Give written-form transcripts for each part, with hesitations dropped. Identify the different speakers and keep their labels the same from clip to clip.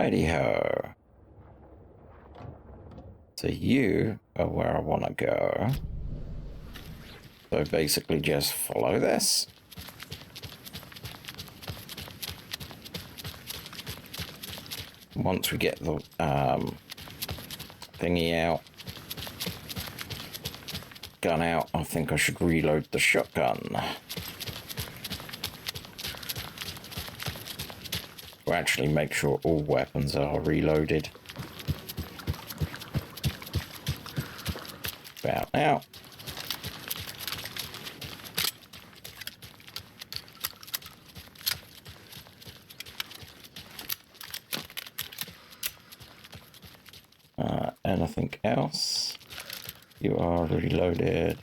Speaker 1: Righty-ho. So you are where I want to go. So basically just follow this. Once we get the thingy out, gun out, I think I should reload the shotgun. To actually make sure all weapons are reloaded. About now. Anything else? You are reloaded.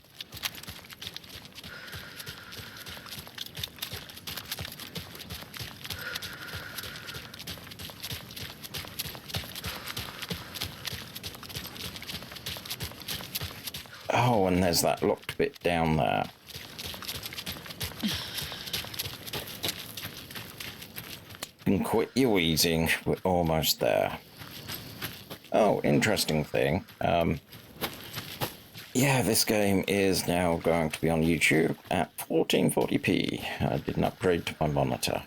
Speaker 1: Oh, and there's that locked bit down there. And quit your wheezing, we're almost there. Oh, interesting thing. Yeah, this game is now going to be on YouTube at 1440p. I did an upgrade to my monitor.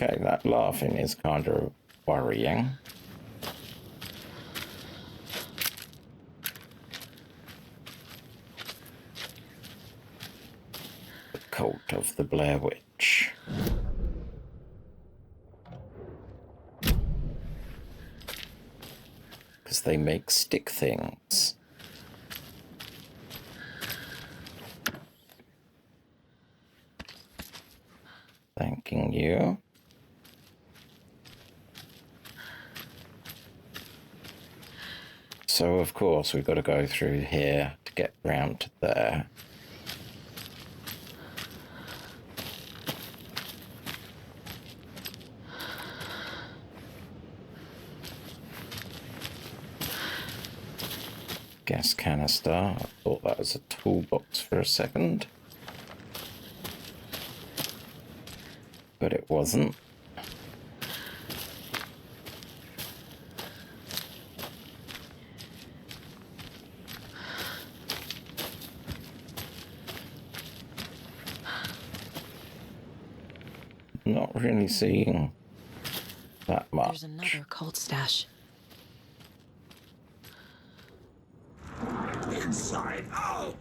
Speaker 1: Okay, that laughing is kind of worrying. The Cult of the Blair Witch. Because they make stick things. Thanking you. So, of course, we've got to go through here to get round to there. Gas canister. I thought that was a toolbox for a second. But it wasn't. Not really seeing that much.
Speaker 2: There's another cult stash.
Speaker 3: Inside out!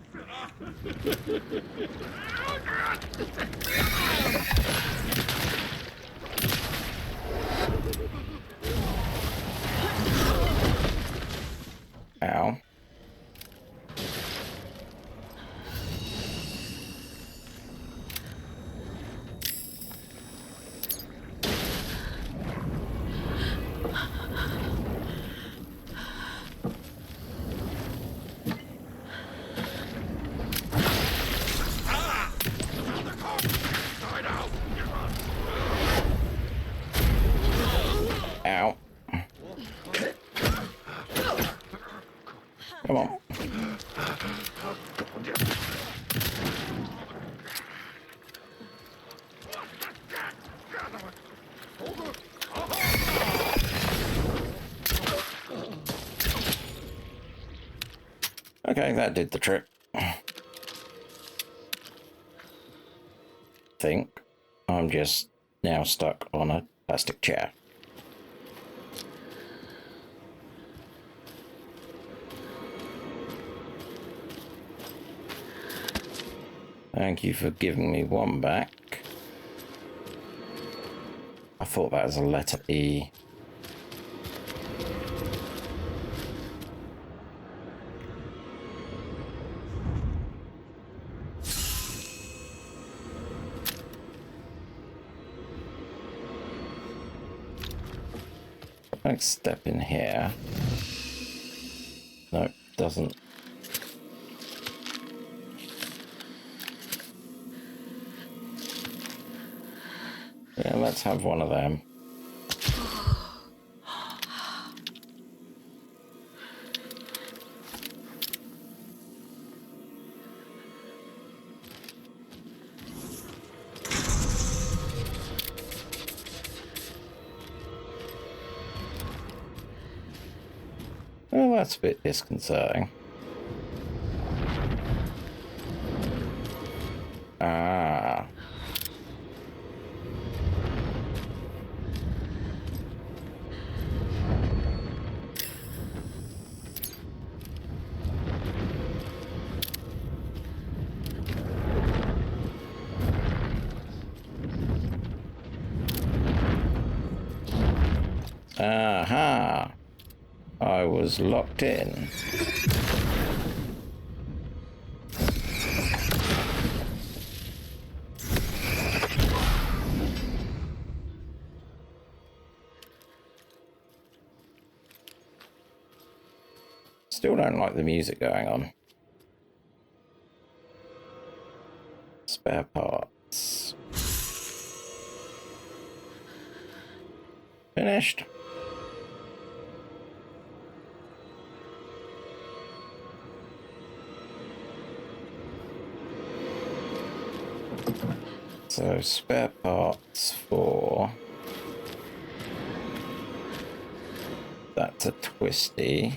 Speaker 1: Ow. Ow. Come on. Okay, that did the trick. Think I'm just now stuck on a plastic chair. Thank you for giving me one back. I thought that was a letter E. Next step in here. No, doesn't. let's have one of them. Well, that's a bit disconcerting. Ah. Aha. I was locked in. Still don't like the music going on. Spare parts. Finished. So spare parts for... That's a twisty.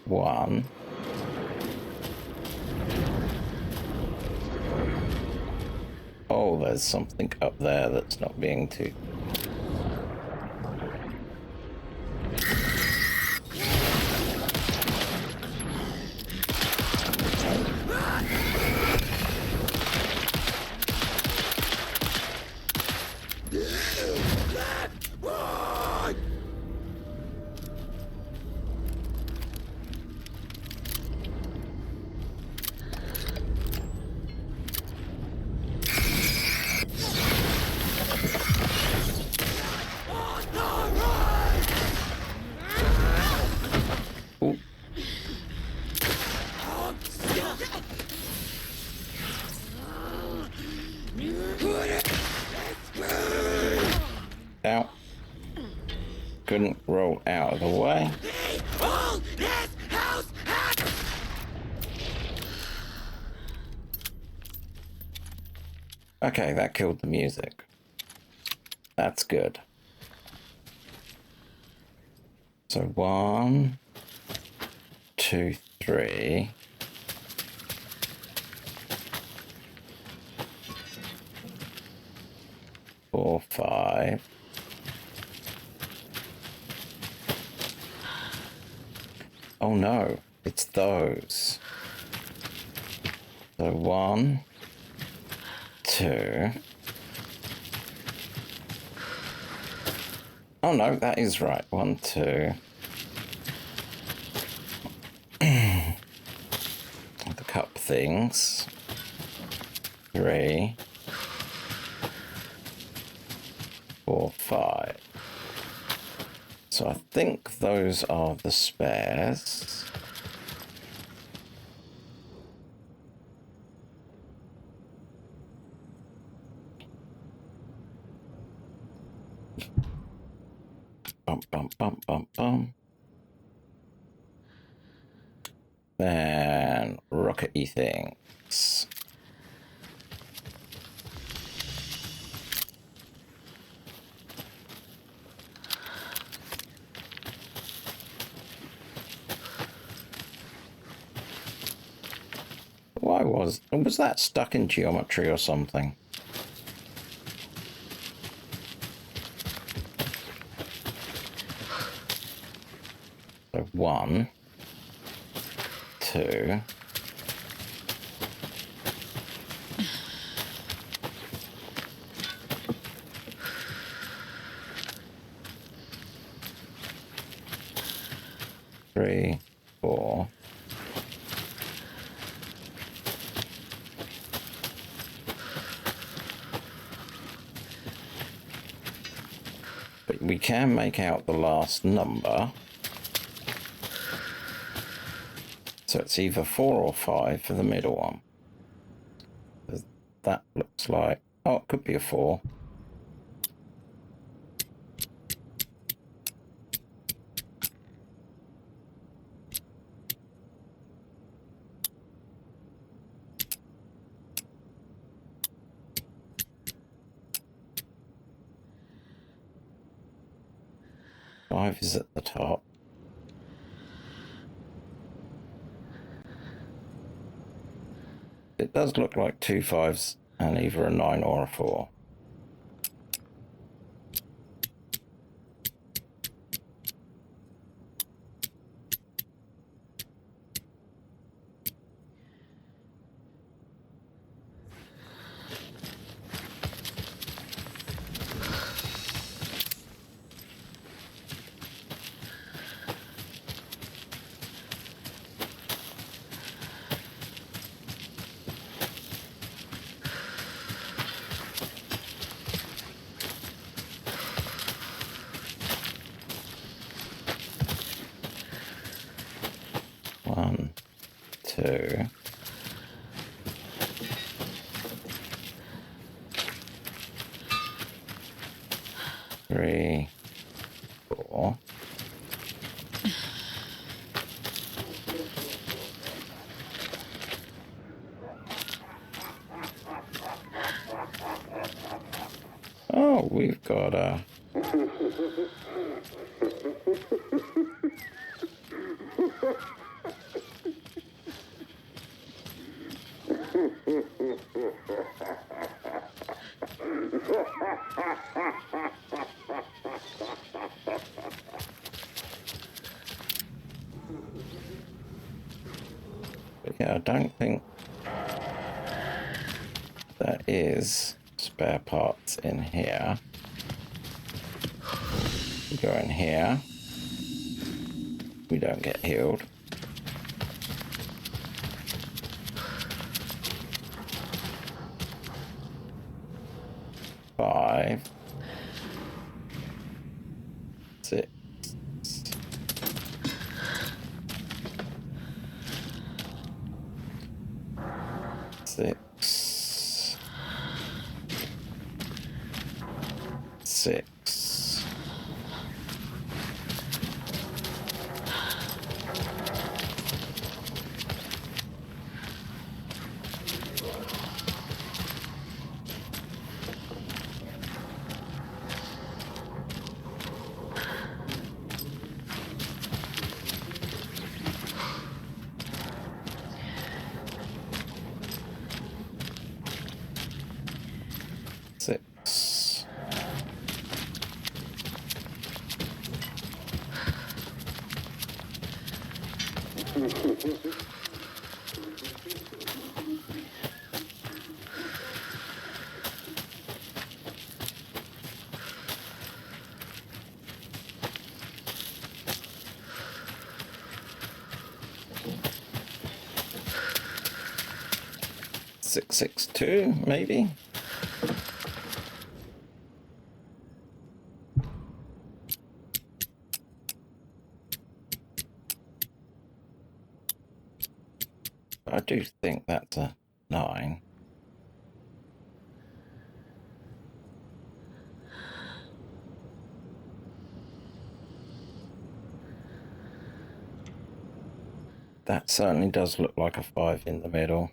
Speaker 1: One. Oh, there's something up there that's not being too... Out. Couldn't roll out of the way. Okay, that killed the music. That's good. So 1, 2, 3. Four, 5. Oh no, it's those. So 1, 2. Oh no, that is right. 1, 2. The cup things. 3, 4, 5. So I think those are the spares. Bum, bum, bum, bum, bum. Then rockety things. Why was that stuck in geometry or something? So 1, 2. Three, 4. But we can make out the last number. So it's either 4 or 5 for the middle one. That looks like... Oh, it could be a 4. Five is at the top. It does look like 2 5s and either a 9 or a 4. One, two, three, 4. Oh, we've got a... Yeah, I don't think there is spare parts in here. We go in here. We don't get healed. Five. 6. 6. 6. 6. Six, 6, 2, maybe. I do think that's a 9. That certainly does look like a 5 in the middle.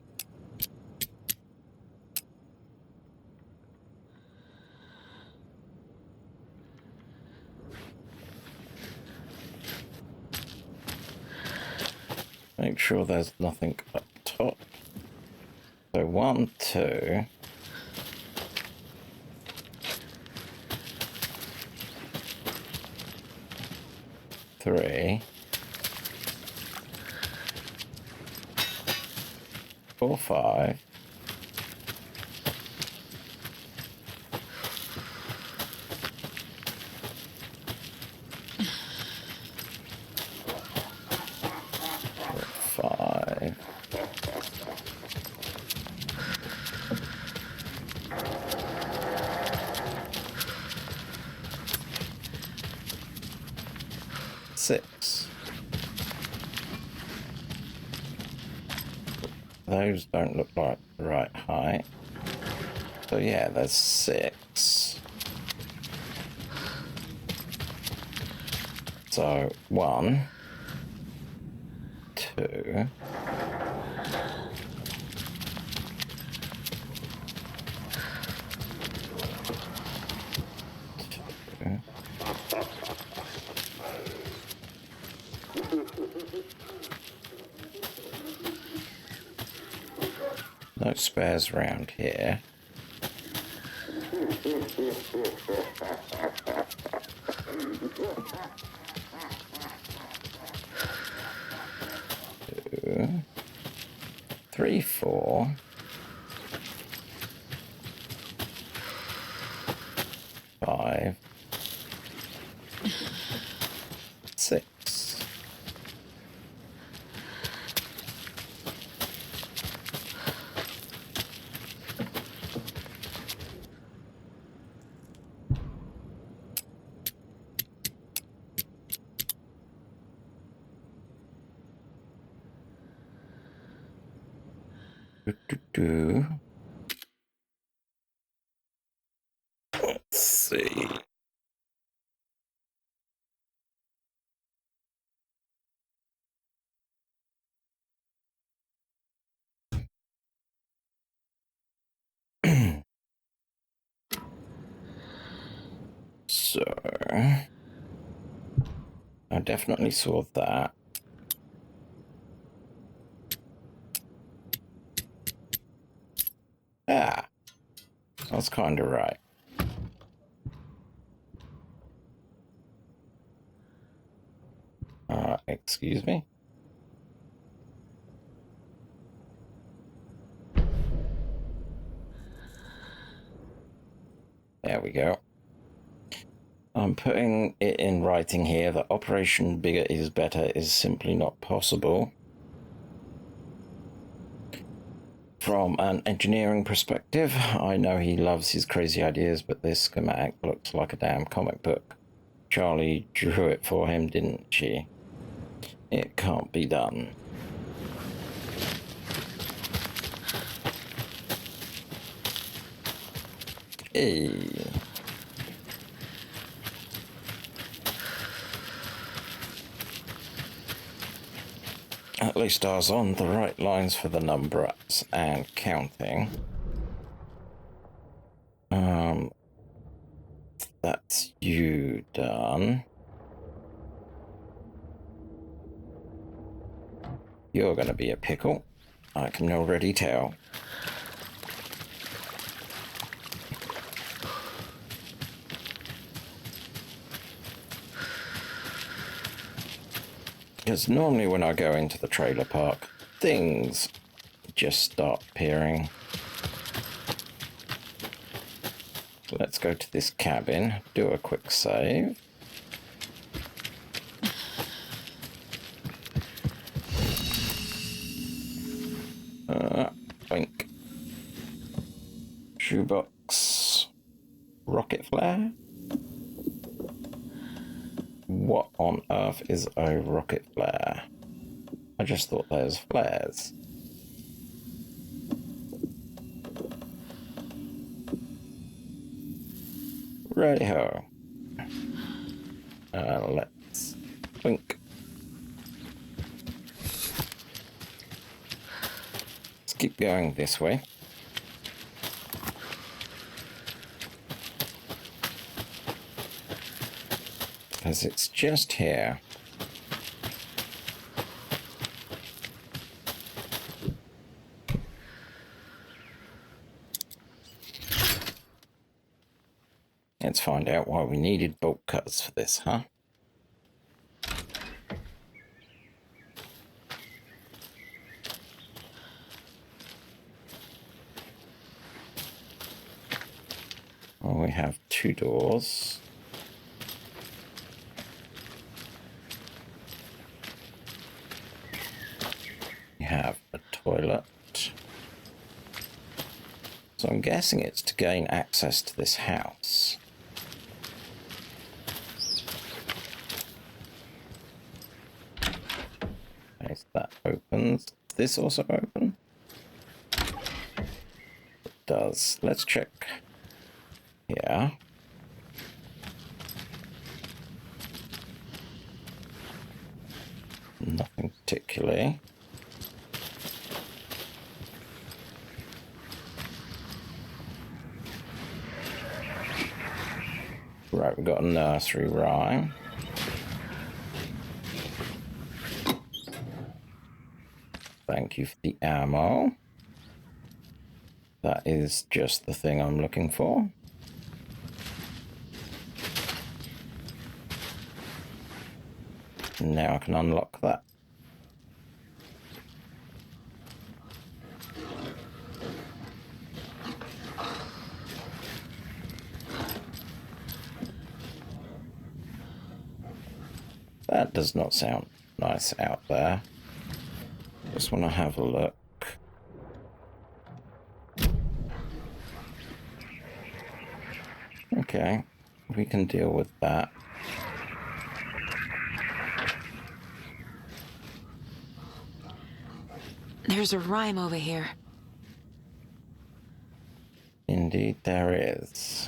Speaker 1: Make sure there's nothing up top. So 1, 2. 3. 4, 5. 5. 6. Those don't look like the right height. So yeah, there's 6. So 1, 2. No spares around here. Two, 3, 4. 5, 6. Let's see. So I definitely saw that. Ah, that's kind of right. Excuse me. There we go. I'm putting it in writing here that Operation Bigger is Better is simply not possible. From an engineering perspective, I know he loves his crazy ideas, but this schematic looks like a damn comic book. Charlie drew it for him, didn't she? It can't be done. Hey. At least I was on the right lines for the numbers and counting. That's you done. You're gonna be a pickle. I can already tell. Because normally when I go into the trailer park, things just start appearing. So let's go to this cabin, do a quick save. Blink. Shoebox. Rocket flare? What on earth is a rocket flare? I just thought those flares. Righty-ho. Let's blink. Let's keep going this way. Because it's just here. Let's find out why we needed bolt cutters for this, huh? Well, we have 2 doors. We have a toilet. So I'm guessing it's to gain access to this house. Okay, so that opens. Is this also open? It does. Let's check. Yeah. Nothing particularly. Right, we've got a nursery rhyme. Thank you for the ammo. That is just the thing I'm looking for. Now I can unlock that. That does not sound nice out there. Just want to have a look. Okay, we can deal with that.
Speaker 2: There's a rhyme over here.
Speaker 1: Indeed there is.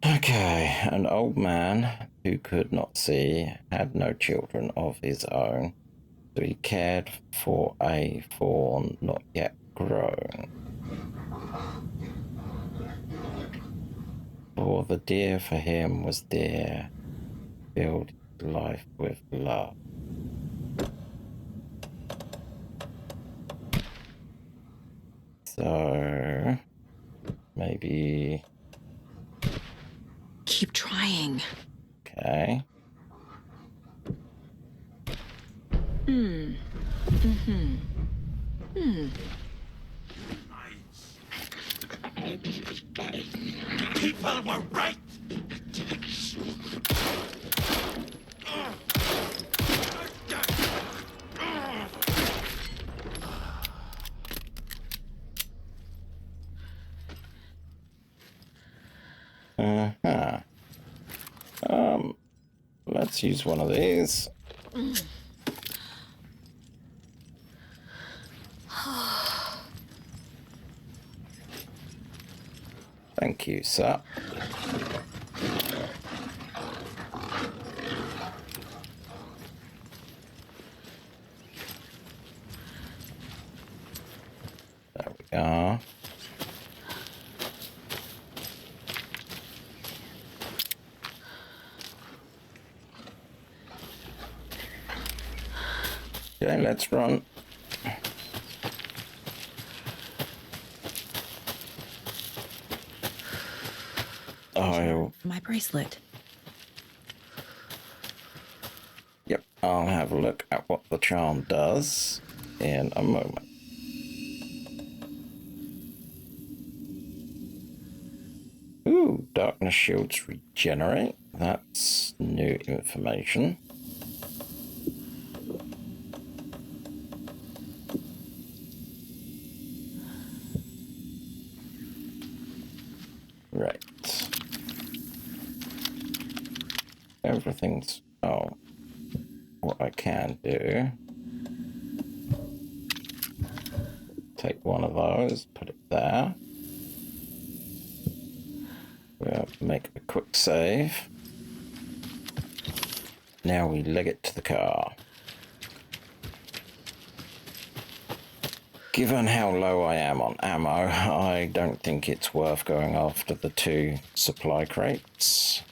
Speaker 1: Okay, an old man who could not see had no children of his own, so he cared for a fawn not yet grown. For the deer for him was dear, filled his life with love. So, maybe...
Speaker 2: Keep trying.
Speaker 1: Okay.
Speaker 3: People were right.
Speaker 1: Uh-huh. Let's use one of these. Thank you, sir. There we are. Okay, let's run. Oh,
Speaker 2: My bracelet.
Speaker 1: yep, I'll have a look at what the charm does in a moment. Ooh, darkness shields regenerate. That's new information. Right. Everything's... Oh. What I can do... Take one of those, put it there. We'll make a quick save. Now we leg it to the car. Given how low I am on ammo, I don't think it's worth going after the 2 supply crates.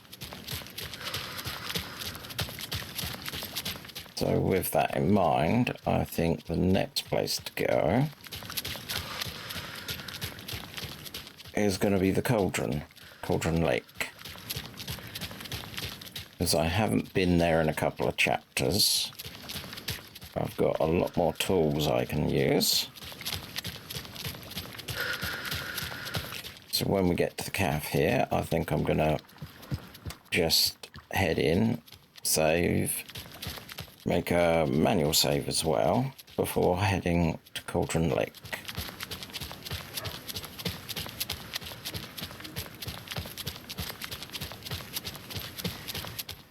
Speaker 1: So with that in mind, I think the next place to go is going to be the Cauldron Lake. Because I haven't been there in a couple of chapters. I've got a lot more tools I can use. So when we get to the calf here, I think I'm going to just head in, save, make a manual save as well, before heading to Cauldron Lake.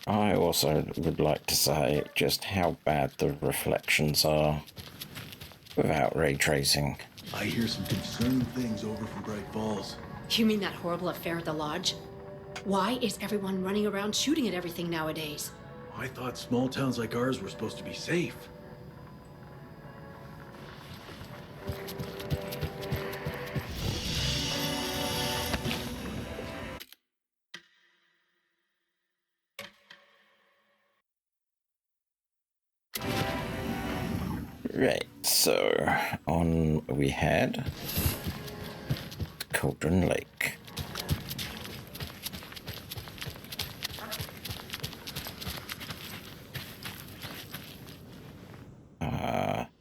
Speaker 1: I also would like to say just how bad the reflections are without ray tracing.
Speaker 4: I hear some concerning things over from Bright Falls.
Speaker 5: You mean that horrible affair at the lodge? Why is everyone running around shooting at everything nowadays?
Speaker 4: I thought small towns like ours were supposed to be safe.
Speaker 1: Right, so on we head Cauldron Lake.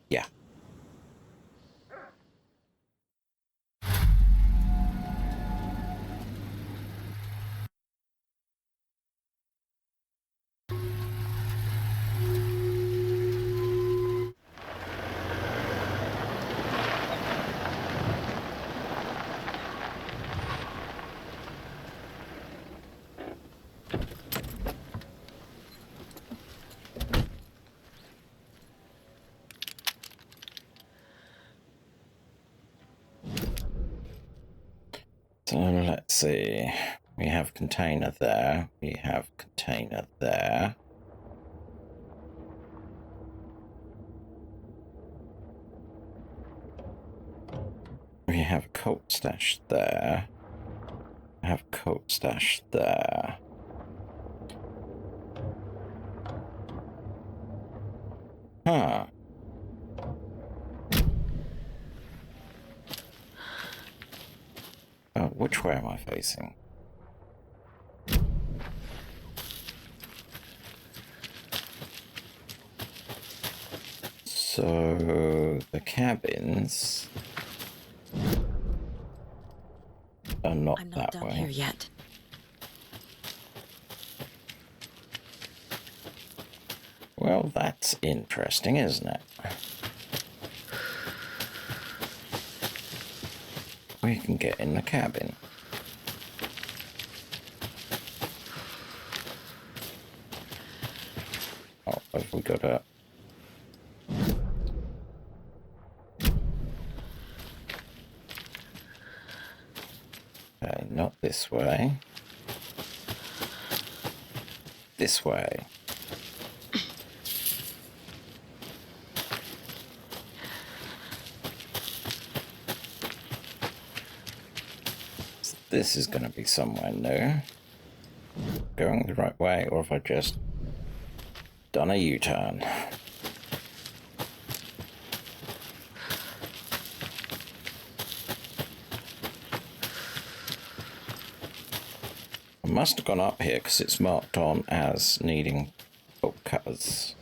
Speaker 1: Yeah. So let's see. We have container there. We have container there. We have a coat stash there. We have a coat stash there. Huh. Which way am I facing? So the cabins are not
Speaker 2: I'm not
Speaker 1: that
Speaker 2: done
Speaker 1: way.
Speaker 2: here yet.
Speaker 1: Well, that's interesting, isn't it? We can get in the cabin. Oh, have we got a... Okay, not this way. This way. This is going to be somewhere new. Going the right way, or have I just done a U-turn? I must have gone up here because it's marked on as needing bolt cutters.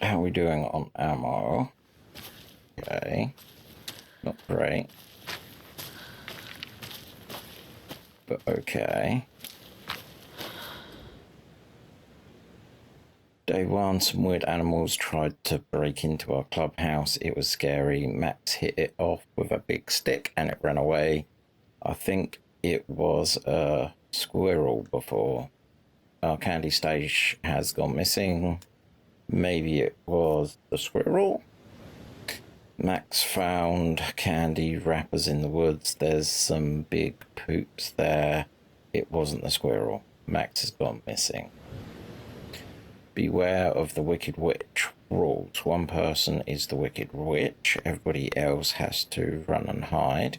Speaker 1: How are we doing on ammo? Okay. Not great. But okay. Day one, some weird animals tried to break into our clubhouse. It was scary. Max hit it off with a big stick and it ran away. I think it was a squirrel before. Our candy stash has gone missing. Maybe it was the squirrel. Max found candy wrappers in the woods. There's some big poops there. It wasn't the squirrel. Max has gone missing. Beware of the Wicked Witch rules. One person is the Wicked Witch. Everybody else has to run and hide.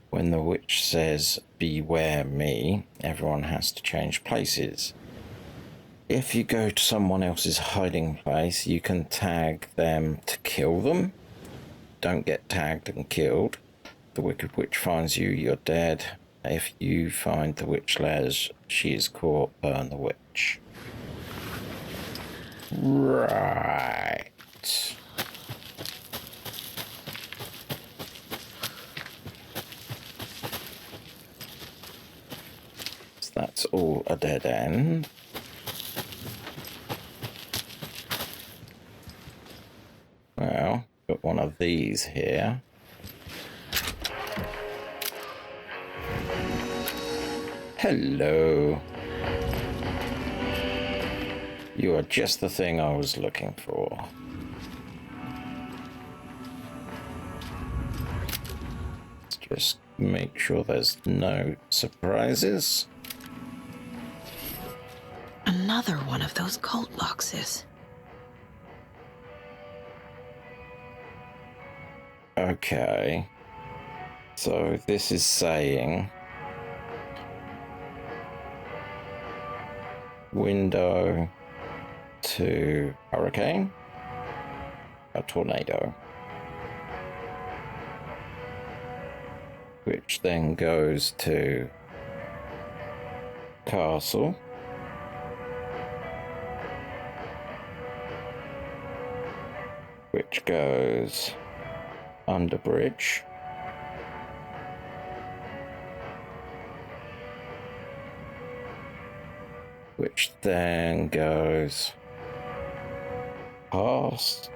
Speaker 1: When the witch says, "Beware me," everyone has to change places. If you go to someone else's hiding place, you can tag them to kill them. Don't get tagged and killed. The Wicked Witch finds you, you're dead. If you find the witch lairs, she is caught, burn the witch. Right. So That's all a dead end. Well, got one of these here. Hello. You are just the thing I was looking for. Let's just make sure there's no surprises.
Speaker 2: Another one of those cult boxes.
Speaker 1: Okay. So this is saying window to hurricane, a tornado, which then goes to castle, which goes under bridge, which then goes past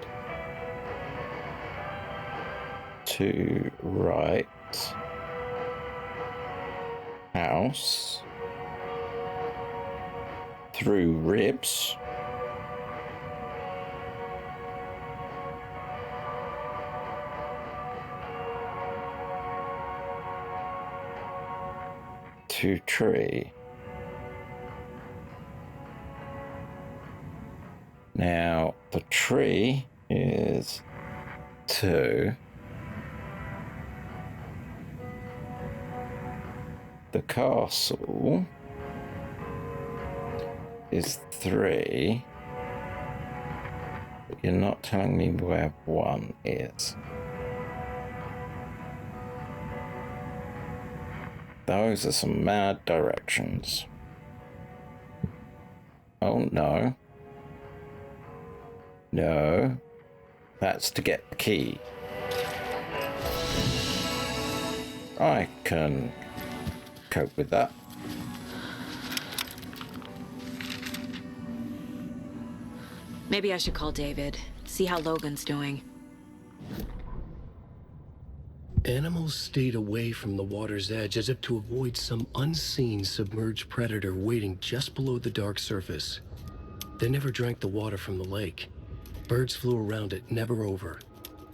Speaker 1: to right house through ribs to tree. Now the tree is to the castle is 3, but you're not telling me where 1 is. Those are some mad directions. Oh no. No. That's to get the key. I can cope with that.
Speaker 2: Maybe I should call David, see how Logan's doing.
Speaker 6: Animals stayed away from the water's edge as if to avoid some unseen submerged predator waiting just below the dark surface. They never drank the water from the lake. Birds flew around it, never over.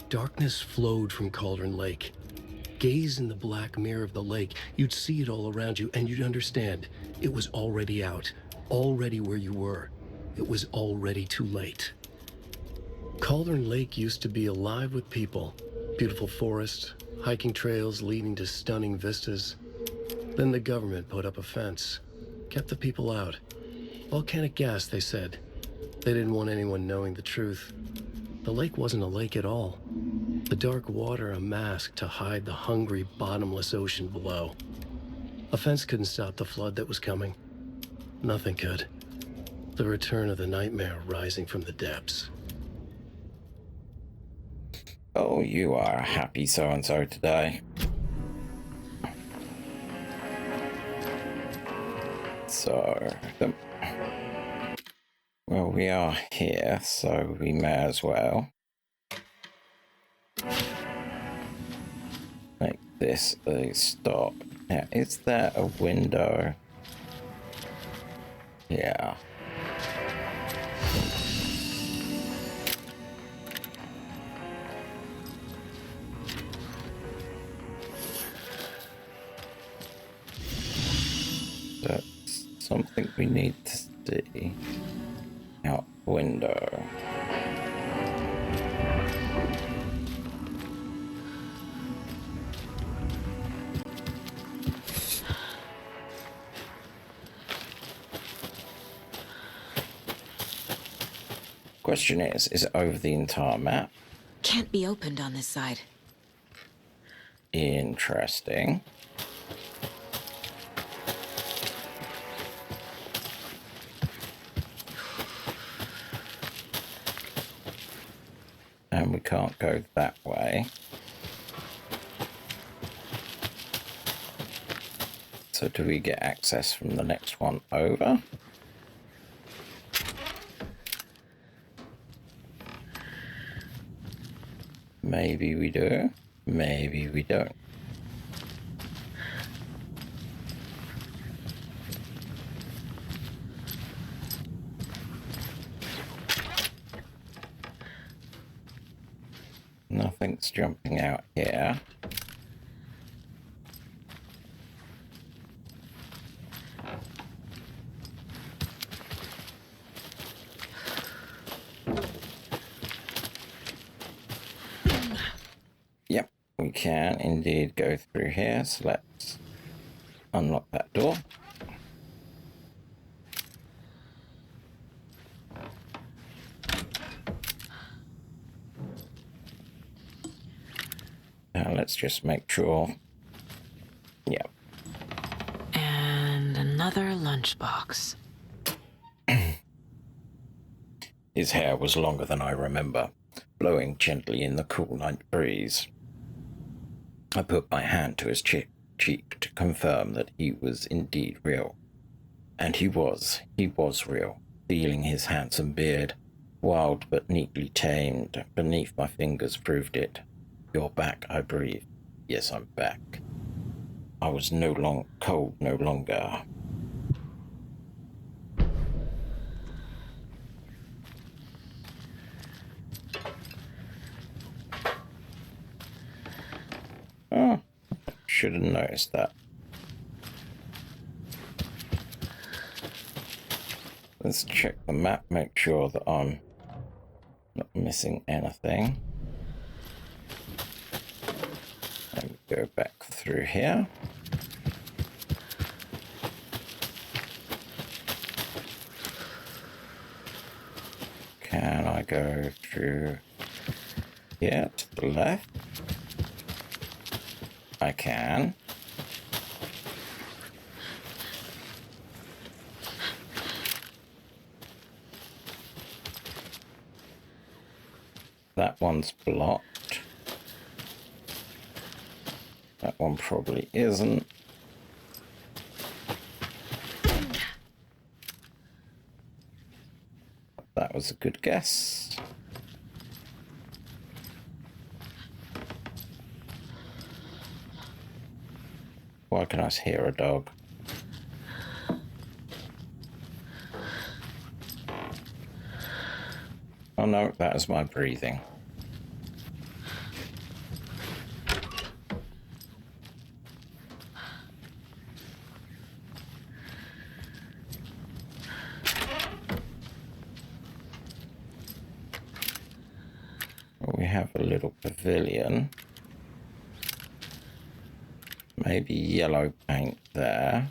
Speaker 6: Darkness flowed from Cauldron Lake. Gaze in the black mirror of the lake, you'd see it all around you, and you'd understand. It was already out, already where you were. It was already too late. Cauldron Lake used to be alive with people. Beautiful forests, hiking trails leading to stunning vistas. Then the government put up a fence, kept the people out. Volcanic gas, they said. They didn't want anyone knowing the truth. The lake wasn't a lake at all. The dark water a mask to hide the hungry, bottomless ocean below. A fence couldn't stop the flood that was coming. Nothing could. The return of the nightmare rising from the depths.
Speaker 1: Oh, you are a happy so-and-so today. So, well, we are here, so we may as well make this a stop. Now, is there a window? Yeah. That's something we need to see. Out window. Question is it over the entire map?
Speaker 2: Can't be opened on this side.
Speaker 1: Interesting. And we can't go that way. So do we get access from the next one over? Maybe we do, maybe we don't. Nothing's jumping out here. Yep, we can indeed go through here, so let's unlock that door. Now let's just make sure. Yep.
Speaker 2: And another lunchbox.
Speaker 1: His hair was longer than I remember, blowing gently in the cool night breeze. I put my hand to his cheek to confirm that he was indeed real. And he was real, feeling his handsome beard, wild but neatly tamed, beneath my fingers proved it. You're back, I breathed. Yes, I'm back. I was cold no longer. Oh, should have noticed that. Let's check the map, make sure that I'm not missing anything. And go back through here. Can I go through here to the left? I can. That one's blocked. That one probably isn't. That was a good guess. Why can I hear a dog? Oh no, that is my breathing. We have a little pavilion. Maybe yellow paint there.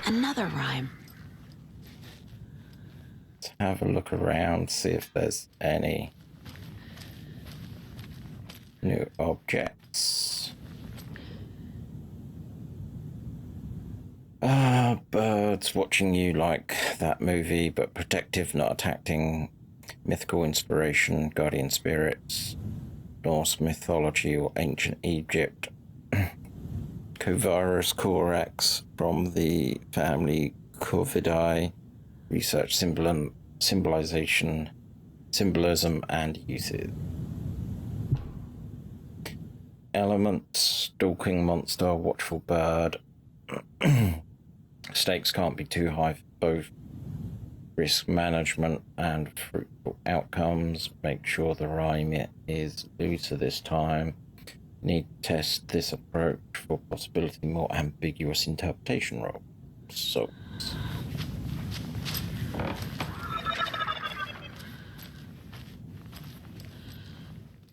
Speaker 2: Another rhyme.
Speaker 1: Let's have a look around, see if there's any new objects. Birds watching you like that movie, but protective, not attacking. Mythical inspiration, guardian spirits, Norse mythology or ancient Egypt. Covarus corax from the family Corvidae. Research symbolism and uses. Elements, stalking monster, watchful bird. Stakes can't be too high for both risk management and fruitful outcomes. Make sure the rhyme is looser this time. Need to test this approach for possibility more ambiguous interpretation roles. So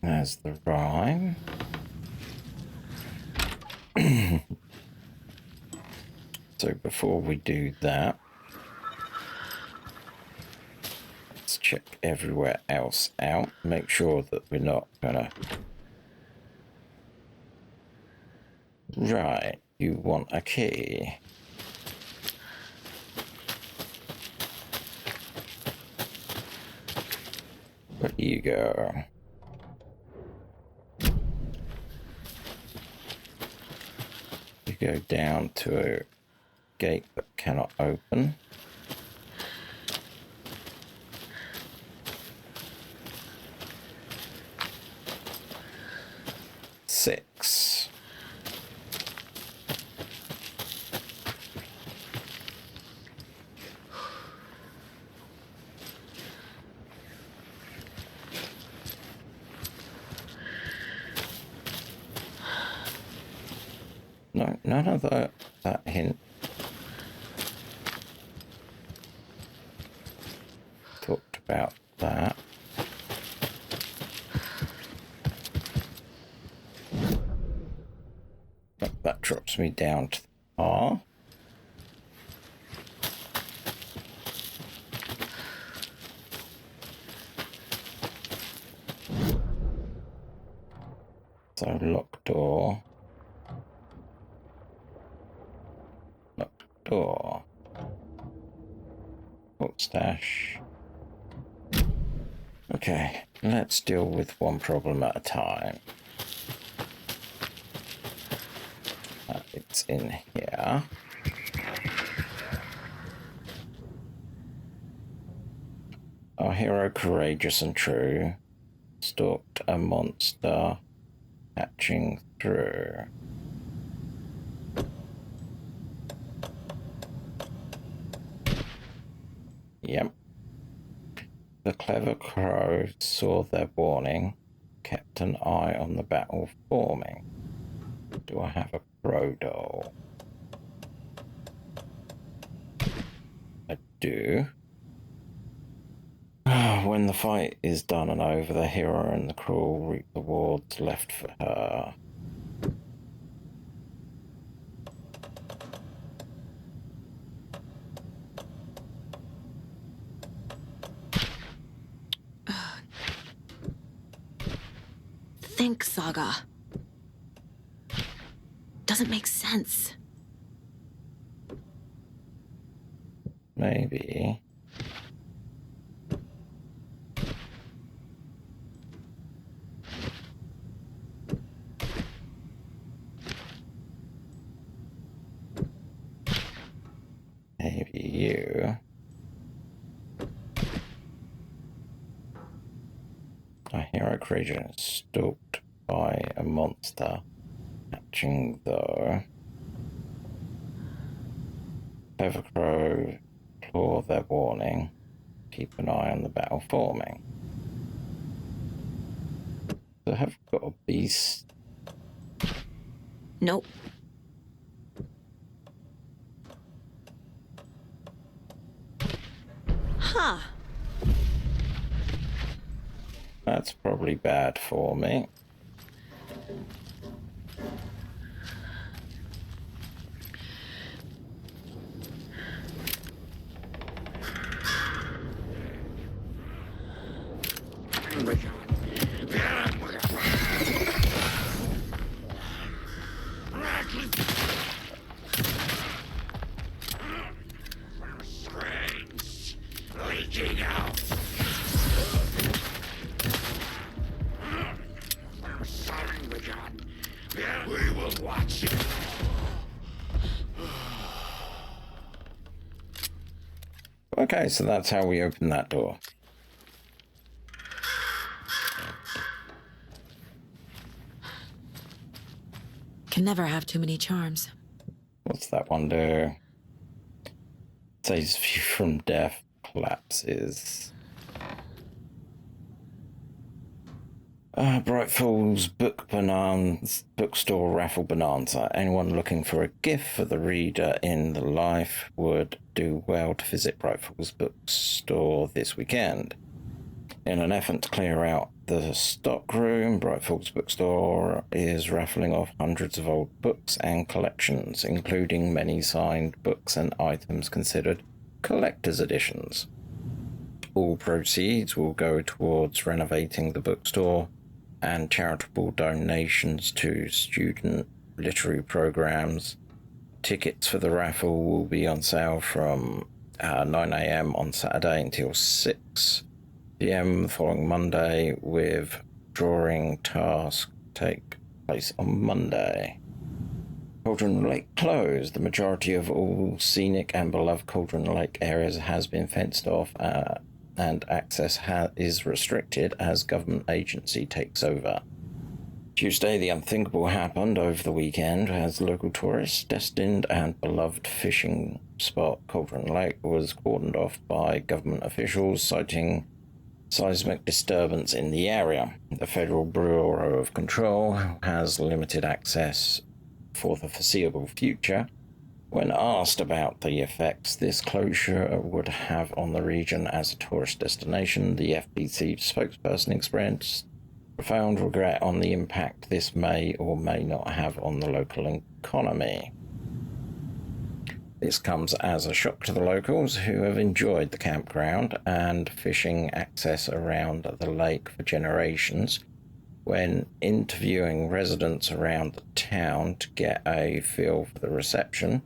Speaker 1: there's the rhyme. So before we do that, let's check everywhere else out. Make sure that we're not gonna... Right, you want a key. Where do you go? go down to a gate that cannot open. Six. No, none of that hint talked about that. But that drops me down to the R. So locked door. Door. Book stash. Okay, let's deal with one problem at a time. It's in here. Our hero, courageous and true, stalked a monster hatching through. Yep. The clever crow saw their warning, kept an eye on the battle forming. Do I have a crow doll? I do. When the fight is done and over, the hero and the crew will reap the rewards left for her.
Speaker 2: Think, Saga. Doesn't make sense.
Speaker 1: Maybe. Maybe you. A hero creature stalked by a monster. Hatching though. Clever crow claw their warning. Keep an eye on the battle forming. So have we got a beast?
Speaker 2: Nope. Huh.
Speaker 1: That's probably bad for me.
Speaker 3: Screens leaking out. Siren begun. We will watch it.
Speaker 1: Okay, so that's how we open that door.
Speaker 2: Can never have too many charms.
Speaker 1: What's that one do? Saves view from death, collapses. Bright Falls bookstore raffle bonanza. Anyone looking for a gift for the reader in the life would do well to visit Bright Falls bookstore this weekend. In an effort to clear out the stock room, Bright Falls bookstore is raffling off hundreds of old books and collections, including many signed books and items considered collector's editions. All proceeds will go towards renovating the bookstore and charitable donations to student literary programs. Tickets for the raffle will be on sale from 9 a.m. on Saturday until 6 p.m. the following Monday, with drawing task take place on Monday. Cauldron Lake closed. The majority of all scenic and beloved Cauldron Lake areas has been fenced off and access is restricted as government agency takes over. Tuesday, the unthinkable happened over the weekend as local tourists' destined and beloved fishing spot Cauldron Lake was cordoned off by government officials citing seismic disturbance in the area. The Federal Bureau of Control has limited access for the foreseeable future. When asked about the effects this closure would have on the region as a tourist destination, the FBC spokesperson expressed profound regret on the impact this may or may not have on the local economy. This comes as a shock to the locals who have enjoyed the campground and fishing access around the lake for generations. When interviewing residents around the town to get a feel for the reception,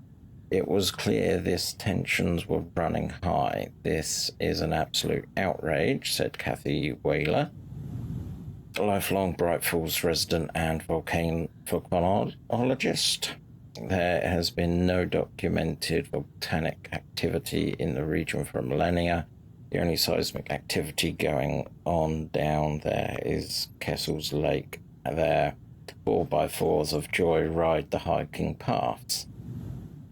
Speaker 1: it was clear these tensions were running high. "This is an absolute outrage," said Kathy Whaler, a lifelong Bright Falls resident and volcanologist. There has been no documented volcanic activity in the region for millennia. The only seismic activity going on down there is Kessel's Lake. Their 4x4s of joy ride the hiking paths.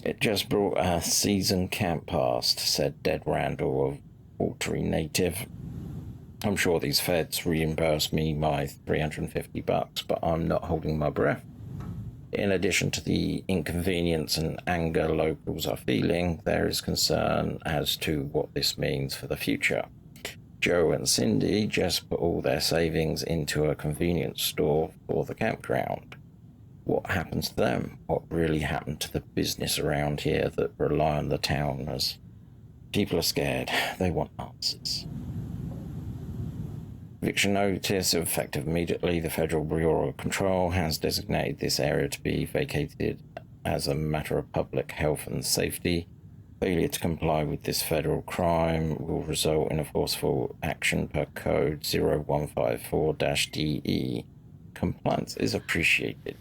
Speaker 1: "It just brought a season camp past," said Ded Randall, a Watery native. "I'm sure these feds reimburse me my $350, but I'm not holding my breath." In addition to the inconvenience and anger locals are feeling, there is concern as to what this means for the future. Joe and Cindy just put all their savings into a convenience store for the campground. What happens to them? What really happened to the business around here that rely on the town? As people are scared, they want answers. Eviction notice effective immediately. The Federal Bureau of Control has designated this area to be vacated as a matter of public health and safety. Failure to comply with this federal crime will result in a forceful action per code 0154-DE. Compliance is appreciated.